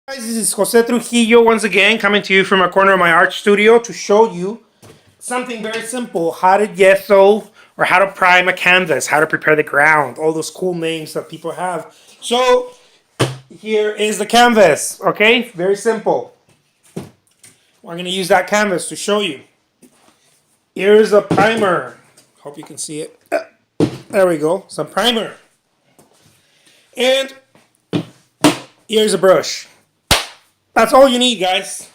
Guys, this is Jose Trujillo once again coming to you from a corner of my art studio to show you something very simple: how to gesso or how to prime a canvas, how to prepare the ground, all those cool names that people have. So here is the canvas, okay? Very simple. I'm going to use that canvas to show you. Here's a primer. Hope you can see it. There we go, some primer. And here's a brush. That's all you need, guys.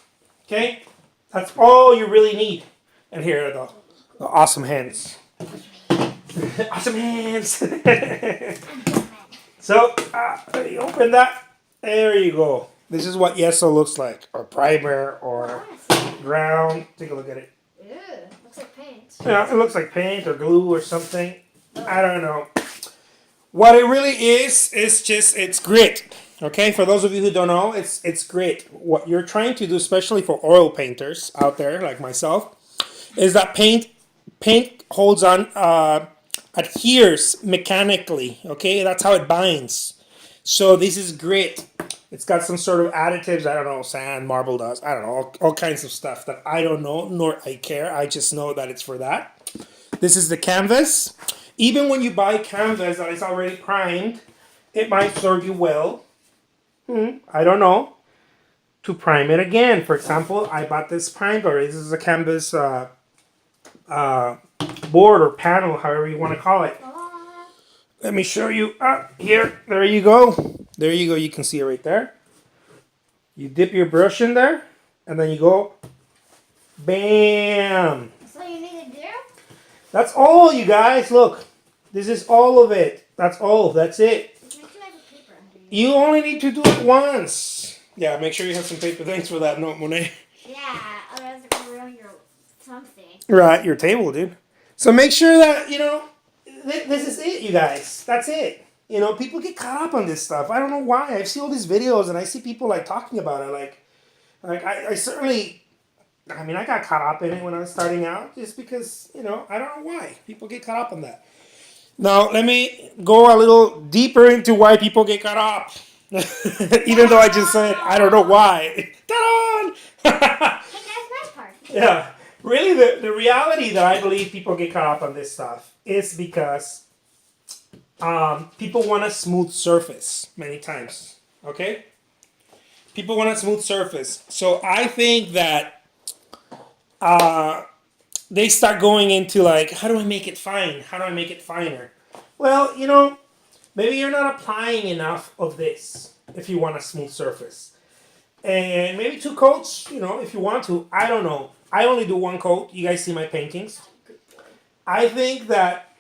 Okay? That's all you really need. And here are the awesome hands. Awesome hands. So, you open that. There you go. This is what yeso looks like, or primer, or ground. Take a look at it. Ew, looks like paint. Yeah, it looks like paint or glue or something. I don't know. What it really is just it's grit. Okay, for those of you who don't know, it's grit. What you're trying to do, especially for oil painters out there like myself, is that paint holds on, adheres mechanically. Okay, that's how it binds. So this is grit. It's got some sort of additives. I don't know, sand, marble dust. I don't know, all kinds of stuff that I don't know nor I care. I just know that it's for that. This is the canvas. Even when you buy canvas that is already primed, it might serve you well. I don't know. To prime it again. For example, I bought this primed already. This is a canvas board or panel, however you want to call it. Let me show you. Here. There you go. There you go. You can see it right there. You dip your brush in there, and then you go. Bam. That's all you need to do? That's all, you guys. Look. This is all of it. That's all. That's it. You only need to do it once. Yeah, make sure you have some paper. Thanks for that note, Monet. Yeah, otherwise it's gonna ruin your something. Right, your table, dude. So make sure that, this is it, you guys. That's it. People get caught up on this stuff. I don't know why. I see all these videos and I see people like talking about it. Like I certainly, I got caught up in it when I was starting out just because, I don't know why. People get caught up on that. Now, let me go a little deeper into why people get caught up. Even though I just said, I don't know why. Ta-da! Hey, that's my part. Yeah. Really, the reality that I believe people get caught up on this stuff is because people want a smooth surface many times. Okay? People want a smooth surface. So I think that they start going into like, how do I make it fine? How do I make it finer? Well, maybe you're not applying enough of this if you want a smooth surface. And maybe 2 coats, if you want to. I don't know. I only do 1 coat. You guys see my paintings. I think that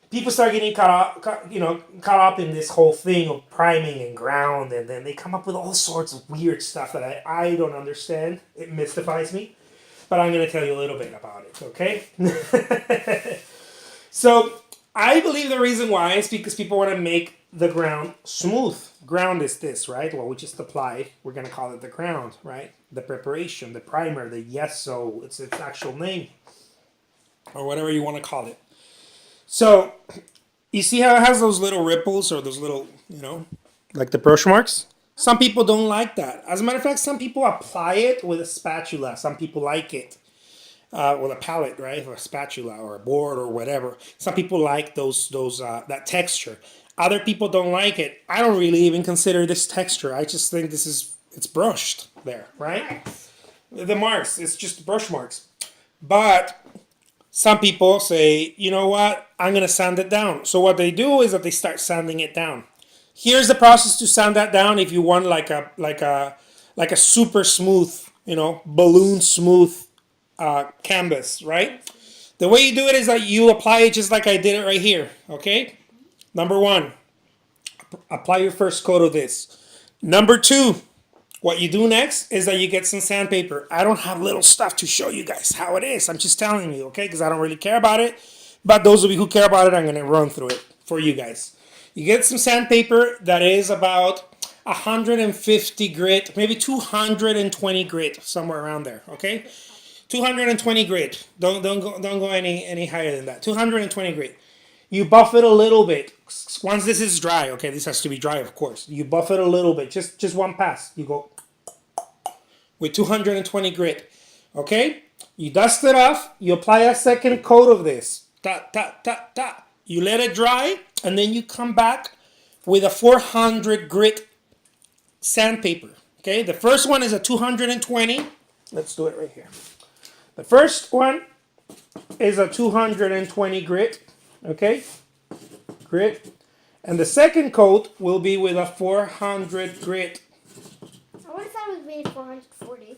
people start getting caught up in this whole thing of priming and ground, and then they come up with all sorts of weird stuff that I don't understand. It mystifies me. But I'm going to tell you a little bit about it, okay? So, I believe the reason why is because people want to make the ground smooth. Ground is this, right? Well, we just applied. We're going to call it the ground, right? The preparation, the primer, the yeso. It's its actual name. Or whatever you want to call it. So, you see how it has those little ripples or those little, like the brush marks? Some people don't like that. As a matter of fact, some people apply it with a spatula. Some people like it with a palette, right, or a spatula or a board or whatever. Some people like that texture. Other people don't like it. I don't really even consider this texture. I just think it's brushed there, right? The marks. It's just brush marks. But some people say, you know what? I'm gonna sand it down. So what they do is that they start sanding it down. Here's the process to sand that down if you want like a super smooth, balloon smooth canvas, right? The way you do it is that you apply it just like I did it right here, okay? Number 1, apply your first coat of this. Number 2, what you do next is that you get some sandpaper. I don't have little stuff to show you guys how it is. I'm just telling you, okay? Because I don't really care about it. But those of you who care about it, I'm going to run through it for you guys. You get some sandpaper that is about 150 grit, maybe 220 grit, somewhere around there, okay? 220 grit. Don't go any higher than that. 220 grit. You buff it a little bit. once this is dry, okay, this has to be dry, of course. You buff it a little bit, just one pass. You go with 220 grit, okay? You dust it off. You apply a second coat of this. Ta, ta, ta, ta. You let it dry, and then you come back with a 400 grit sandpaper, okay? The first one is a 220. Let's do it right here. The first one is a 220 grit, okay? Grit. And the second coat will be with a 400 grit. I would have thought it was maybe 440.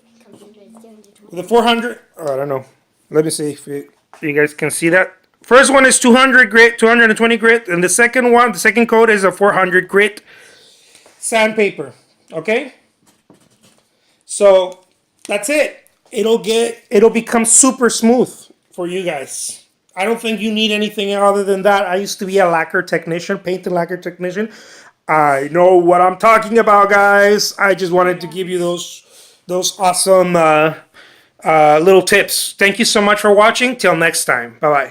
The 400, oh, I don't know. Let me see if you guys can see that. First one is 200 grit, 220 grit. And the second one, the second coat is a 400 grit sandpaper, okay? So that's it. It'll become super smooth for you guys. I don't think you need anything other than that. I used to be a lacquer technician, paint and lacquer technician. I know what I'm talking about, guys. I just wanted to give you those awesome little tips. Thank you so much for watching. Till next time. Bye-bye.